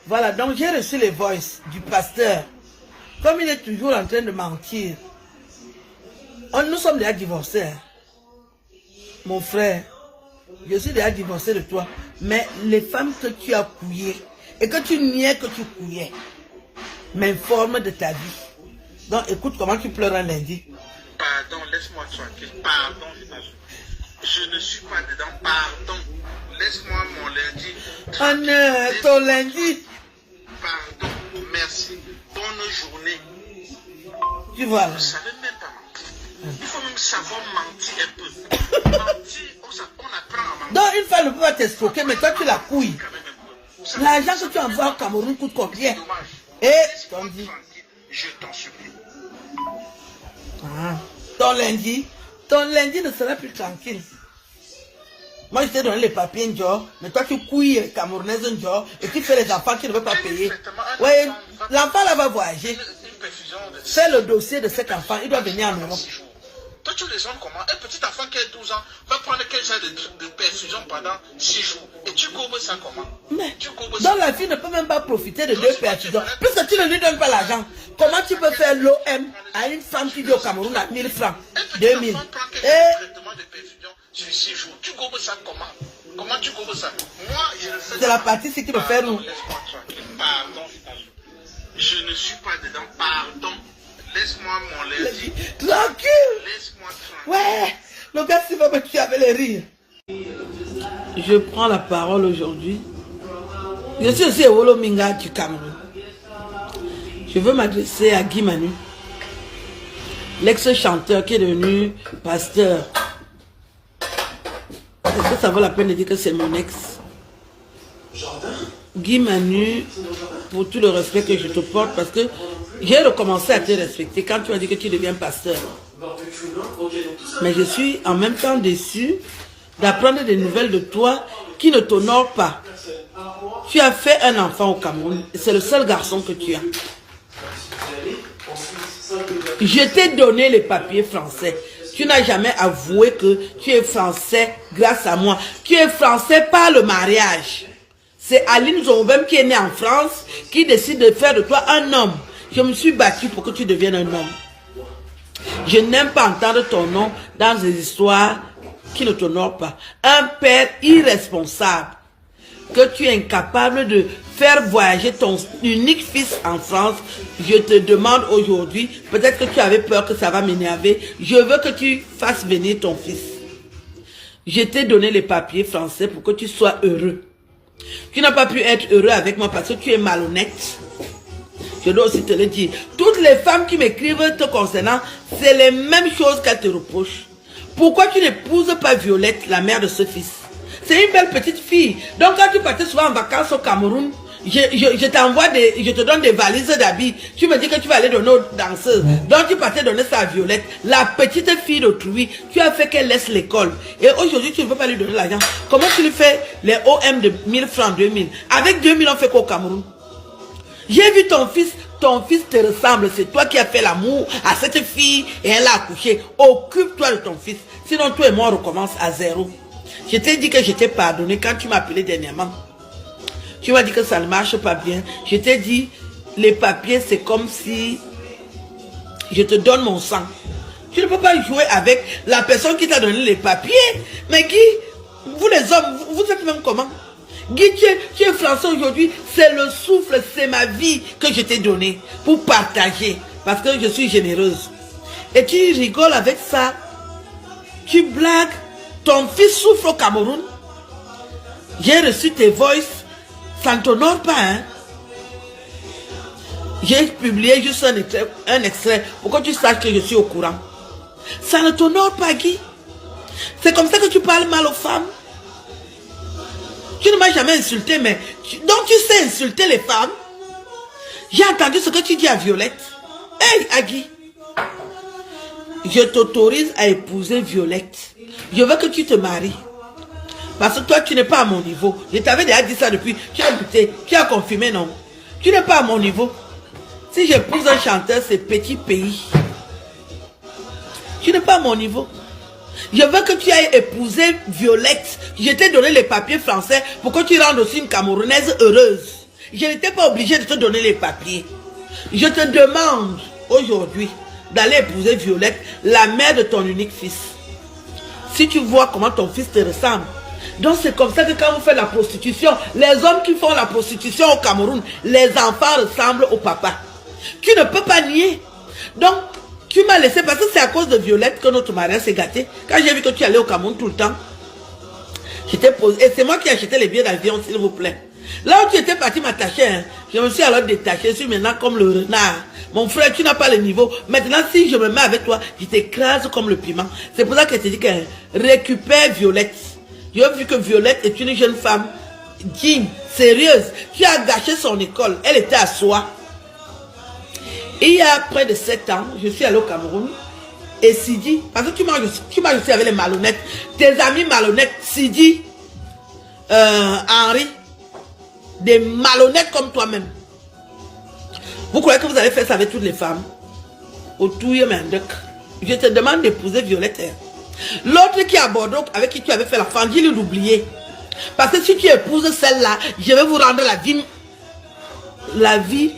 Voilà, donc j'ai reçu les voices du pasteur. Comme il est toujours en train de mentir. Nous sommes déjà divorcés. Hein. Mon frère, je suis déjà divorcé de toi. Mais les femmes que tu as couillées et que tu niais que tu couillais m'informent de ta vie. Donc écoute comment tu pleures un lundi. Pardon, laisse-moi tranquille. Pardon, je ne suis pas dedans. Pardon. Laisse-moi mon lundi. Oh ton lundi. Pardon, merci. Bonne journée. Tu vois là. Vous ne savez même pas mentir. Il faut même savoir mentir un peu. Mentir, on apprend à mentir. Donc une femme ne peut pas t'escroquer, mais toi tu la couilles. L'argent que tu envoies au Cameroun coûte combien? Et t'en dis. Je t'en supplie. Ah, ton lundi ne sera plus tranquille. Moi, je t'ai donné les papiers, Ndjo, mais toi, tu couilles les Camerounaises, Ndjo, et tu fais les enfants qui ne veulent pas payer. Oui, l'enfant là va voyager. Fais le dossier de cet enfant, il doit venir en Europe. Toi, tu raisonnes comment? Un petit enfant qui a 12 ans va prendre 15 jours de perfusion pendant 6 jours. Et tu courbes ça comment? Mais, donc la fille ne peut même pas profiter de 2 perfusions. Puisque tu ne lui donnes pas l'argent, comment tu peux faire l'OM à une femme qui vit au Cameroun à 1000 francs, 2000? Sur 6 jours. Tu courbes ça comment? Comment tu courbes ça? Moi, je le fais. C'est la partie qui me fait nous. Laisse-moi tranquille. Pardon. Je ne suis pas dedans. Pardon. Laisse-moi mon lundi. Tranquille. Laisse-moi tranquille. Ouais. Le gars, s'il va me tuer avec les rires. Je prends la parole aujourd'hui. Je suis aussi Ewolo Minga du Cameroun. Je veux m'adresser à Guy Manu, l'ex-chanteur qui est devenu pasteur. Est-ce que ça vaut la peine de dire que c'est mon ex? Guy Manu, pour tout le respect que je te porte, parce que j'ai recommencé à te respecter quand tu as dit que tu deviens pasteur. Mais je suis en même temps déçu d'apprendre des nouvelles de toi qui ne t'honorent pas. Tu as fait un enfant au Cameroun, c'est le seul garçon que tu as. Je t'ai donné les papiers français. Tu n'as jamais avoué que tu es français grâce à moi. Tu es français par le mariage. C'est Aline Zombem qui est née en France, qui décide de faire de toi un homme. Je me suis battue pour que tu deviennes un homme. Je n'aime pas entendre ton nom dans des histoires qui ne t'honorent pas. Un père irresponsable, que tu es incapable de faire voyager ton unique fils en France. Je te demande aujourd'hui, peut-être que tu avais peur que ça va m'énerver, je veux que tu fasses venir ton fils. Je t'ai donné les papiers français pour que tu sois heureux. Tu n'as pas pu être heureux avec moi parce que tu es malhonnête. Je dois aussi te le dire. Toutes les femmes qui m'écrivent te concernant, c'est les mêmes choses qu'elles te reprochent. Pourquoi tu n'épouses pas Violette, la mère de ce fils? C'est une belle petite fille. Donc quand tu partais souvent en vacances au Cameroun, je t'envoie je te donne des valises d'habits. Tu me dis que tu vas aller donner aux danseuses. Donc tu partais donner ça à Violette, la petite fille d'autrui. Tu as fait qu'elle laisse l'école. Et aujourd'hui, tu ne peux pas lui donner l'argent. Comment tu lui fais les OM de 1000 francs, 2000? Avec 2000, on fait quoi au Cameroun? J'ai vu ton fils te ressemble. C'est toi qui as fait l'amour à cette fille et elle a accouché. Occupe-toi de ton fils. Sinon, toi et moi, on recommence à zéro. Je t'ai dit que je t'ai pardonné quand tu m'as appelé dernièrement. Tu m'as dit que ça ne marche pas bien. Je t'ai dit, les papiers, c'est comme si je te donne mon sang. Tu ne peux pas jouer avec la personne qui t'a donné les papiers. Mais Guy, vous les hommes, vous êtes même comment? Guy, tu es français aujourd'hui. C'est le souffle, c'est ma vie que je t'ai donné pour partager. Parce que je suis généreuse. Et tu rigoles avec ça. Tu blagues. Ton fils souffre au Cameroun. J'ai reçu tes voices. Ça ne t'honore pas, hein? J'ai publié juste un extrait pour que tu saches que je suis au courant. Ça ne t'honore pas, Guy. C'est comme ça que tu parles mal aux femmes. Tu ne m'as jamais insulté, mais... Donc tu sais insulter les femmes. J'ai entendu ce que tu dis à Violette. Hey, Agui. Je t'autorise à épouser Violette. Je veux que tu te maries. Parce que toi, tu n'es pas à mon niveau. Je t'avais déjà dit ça depuis. Tu as buté. Tu as confirmé, non? Tu n'es pas à mon niveau. Si j'épouse un chanteur, c'est petit pays. Tu n'es pas à mon niveau. Je veux que tu ailles épouser Violette. Je t'ai donné les papiers français pour que tu rendes aussi une Camerounaise heureuse. je n'étais pas obligé de te donner les papiers. Je te demande aujourd'hui d'aller épouser Violette, la mère de ton unique fils. Si tu vois comment ton fils te ressemble. Donc c'est comme ça que quand vous faites la prostitution, les hommes qui font la prostitution au Cameroun, les enfants ressemblent au papa. Tu ne peux pas nier. Donc, tu m'as laissé parce que c'est à cause de Violette que notre mariage s'est gâté. Quand j'ai vu que tu allais au Cameroun tout le temps, j'étais posé. Et c'est moi qui ai acheté les billets d'avion, s'il vous plaît. Là où tu étais parti m'attacher, hein, je me suis alors détaché. Je suis maintenant comme le renard. Mon frère, tu n'as pas le niveau. Maintenant, si je me mets avec toi, je t'écrase comme le piment. C'est pour ça que je te dis que récupère Violette. J'ai vu que Violette est une jeune femme digne, sérieuse. Tu as gâché son école. Elle était à soi. Et il y a près de 7 ans, je suis allé au Cameroun. Et Sidi, parce que tu m'as aussi avec les malhonnêtes. Tes amis malhonnêtes, Sidi, Henri, des malhonnêtes comme toi-même. Vous croyez que vous allez faire ça avec toutes les femmes? Autour, je te demande d'épouser Violette. L'autre qui est à Bordeaux, avec qui tu avais fait l'enfant, dis-lui d'oublier. Parce que si tu épouses celle-là, je vais vous rendre la vie,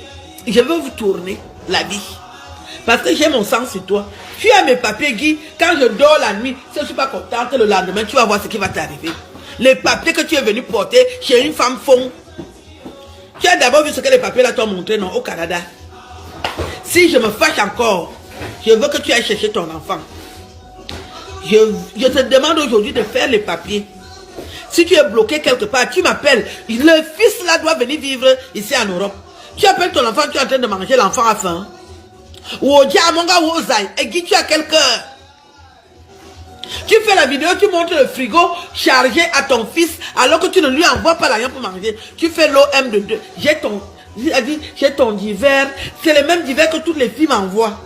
je vais vous tourner la vie. Parce que j'ai mon sang sur toi. Tu as mes papiers, Guy. Quand je dors la nuit, si je ne suis pas contente, le lendemain, tu vas voir ce qui va t'arriver. Les papiers que tu es venu porter chez une femme fond. Tu as d'abord vu ce que les papiers là t'ont montré, non, au Canada. Si je me fâche encore, je veux que tu ailles chercher ton enfant. Je te demande aujourd'hui de faire les papiers. Si tu es bloqué quelque part, tu m'appelles. Le fils là doit venir vivre ici en Europe. Tu appelles ton enfant, tu es en train de manger, l'enfant a faim. Ou au diamonga ou au zaï. Et Guy, tu as quel cœur? Tu fais la vidéo, tu montres le frigo chargé à ton fils alors que tu ne lui envoies pas l'argent pour manger. Tu fais l'OM de 2. J'ai ton divers. C'est le même divers que toutes les filles m'envoient.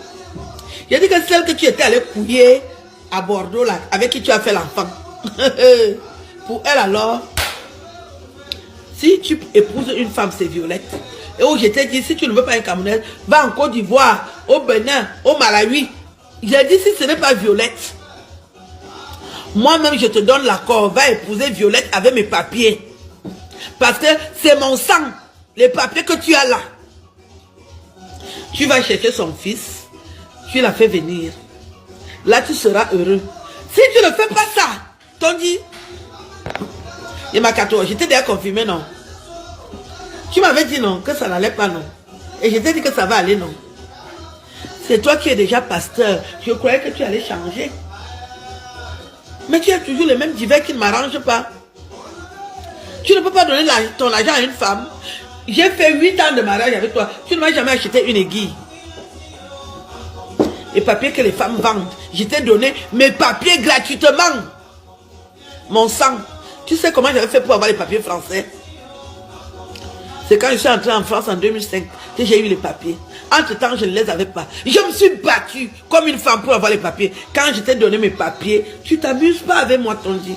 J'ai dit que celle que tu étais allé couiller à Bordeaux, là, avec qui tu as fait l'enfant. Pour elle alors, si tu épouses une femme, c'est Violette. Et où je t'ai dit, si tu ne veux pas une Camerounaise, va en Côte d'Ivoire, au Bénin, au Malawi. J'ai dit, si ce n'est pas Violette, moi-même je te donne l'accord, va épouser Violette avec mes papiers. Parce que c'est mon sang, les papiers que tu as là. Tu vas chercher son fils, tu l'as fait venir. Là, tu seras heureux. Si tu ne fais pas ça, t'on dit, il m'a 14, j'étais déjà confirmé, non. Tu m'avais dit non, que ça n'allait pas, non. Et je t'ai dit que ça va aller, non. C'est toi qui es déjà pasteur. Je croyais que tu allais changer. Mais tu as toujours le même divers qui ne m'arrange pas. Tu ne peux pas donner ton argent à une femme. J'ai fait 8 ans de mariage avec toi. Tu ne m'as jamais acheté une aiguille. Les papiers que les femmes vendent. Je t'ai donné mes papiers gratuitement. Mon sang. Tu sais comment j'avais fait pour avoir les papiers français? C'est quand je suis entrée en France en 2005 que j'ai eu les papiers. Entre-temps, je ne les avais pas. Je me suis battue comme une femme pour avoir les papiers. Quand je t'ai donné mes papiers, tu t'amuses pas avec moi, Tondi.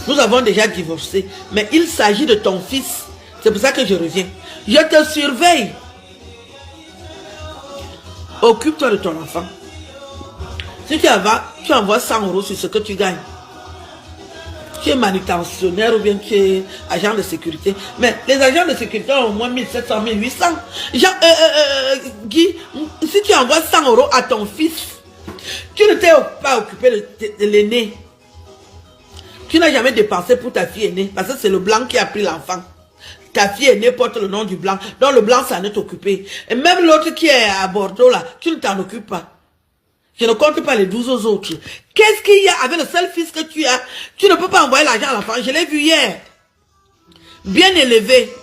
Nous avons déjà divorcé, mais il s'agit de ton fils. C'est pour ça que je reviens. Je te surveille. Occupe-toi de ton enfant. Si tu envoies 100 € sur ce que tu gagnes. Tu es manutentionnaire ou bien tu es agent de sécurité. Mais les agents de sécurité ont au moins 1700, 1800. Guy, si tu envoies 100 € à ton fils, tu ne t'es pas occupé de l'aîné. Tu n'as jamais dépensé pour ta fille aînée parce que c'est le blanc qui a pris l'enfant. Ta fille aînée porte le nom du blanc. Donc le blanc s'en est occupé. Et même l'autre qui est à Bordeaux là, tu ne t'en occupes pas. Je ne compte pas les 12 autres. Qu'est-ce qu'il y a avec le seul fils que tu as? Tu ne peux pas envoyer l'argent à l'enfant. Je l'ai vu hier. Bien élevé.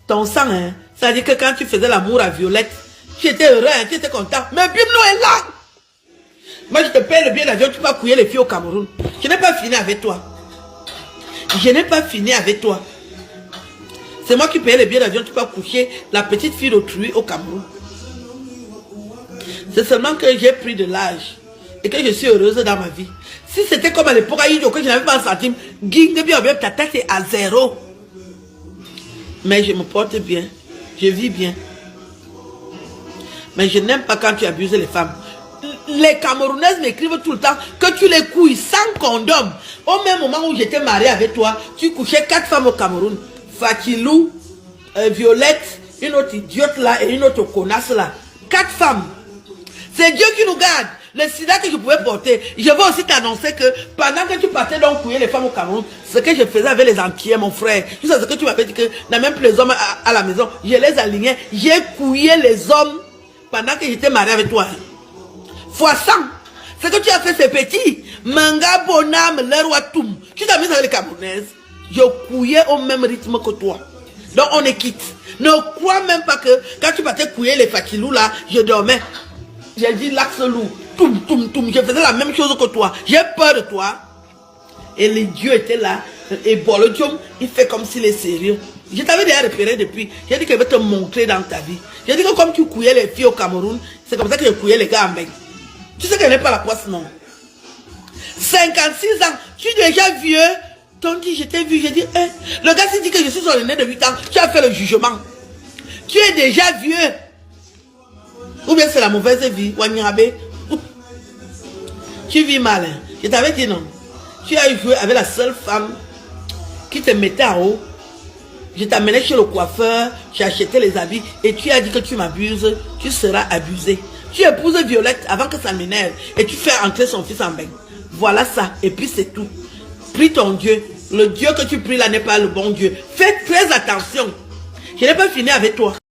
Ton sang, hein. Ça veut dire que quand tu faisais l'amour à Violette, tu étais heureux, hein, tu étais content. Mais Bimno est là. Moi, je te paye le billet d'avion, tu vas couiller les filles au Cameroun. Je n'ai pas fini avec toi. Je n'ai pas fini avec toi. C'est moi qui paye le billet d'avion, tu vas coucher la petite fille d'autrui au Cameroun. C'est seulement que j'ai pris de l'âge et que je suis heureuse dans ma vie. Si c'était comme à l'époque à Idio, que je n'avais pas un centime, ta tête est à 0. Mais je me porte bien, je vis bien. Mais je n'aime pas quand tu abuses les femmes. Les Camerounaises m'écrivent tout le temps que tu les couilles sans condom. Au même moment où j'étais mariée avec toi, tu couchais 4 femmes au Cameroun. Fakilou, Violette, une autre idiote là et une autre connasse là. 4 femmes. C'est Dieu qui nous garde. Le sida que je pouvais porter, je vais aussi t'annoncer que pendant que tu partais donc couiller les femmes au Cameroun, ce que je faisais avec les Antillais, mon frère, tu sais ce que tu m'avais dit que n'a même plus les hommes à la maison, je les alignais, j'ai couillé les hommes pendant que j'étais marié avec toi. Fois 100. Ce que tu as fait, c'est petit. Manga Bonam, Lerwatum. Tu t'as mis avec les Camerounaises. Je couillais au même rythme que toi. Donc on est quitte. Ne crois même pas que quand tu partais couiller les Fakilou là, je dormais. J'ai dit l'axe lourd. Toum, toum, toum. Je faisais la même chose que toi. J'ai peur de toi. Et les dieux étaient là. Et bon, le dieu, il fait comme s'il est sérieux. Je t'avais déjà repéré depuis. J'ai dit que je vais te montrer dans ta vie. J'ai dit que comme tu couillais les filles au Cameroun, c'est comme ça que je couillais les gars en Beng. Tu sais qu'elle n'est pas la poisse, non? 56 ans. Tu es déjà vieux. Donc dit, je t'ai vu. J'ai dit, le gars s'est dit que je suis sur le nez de 8 ans. Tu as fait le jugement. Tu es déjà vieux. Ou bien c'est la mauvaise vie. Wanyirabe. Tu vis mal. Hein? Je t'avais dit non. Tu as joué avec la seule femme qui te mettait en haut. Je t'amenais chez le coiffeur. Tu as acheté les habits. Et tu as dit que tu m'abuses. Tu seras abusé. Tu épouses Violette avant que ça m'énerve. Et tu fais entrer son fils en bain. Voilà ça. Et puis c'est tout. Prie ton Dieu. Le Dieu que tu pries là n'est pas le bon Dieu. Fais très attention. Je n'ai pas fini avec toi.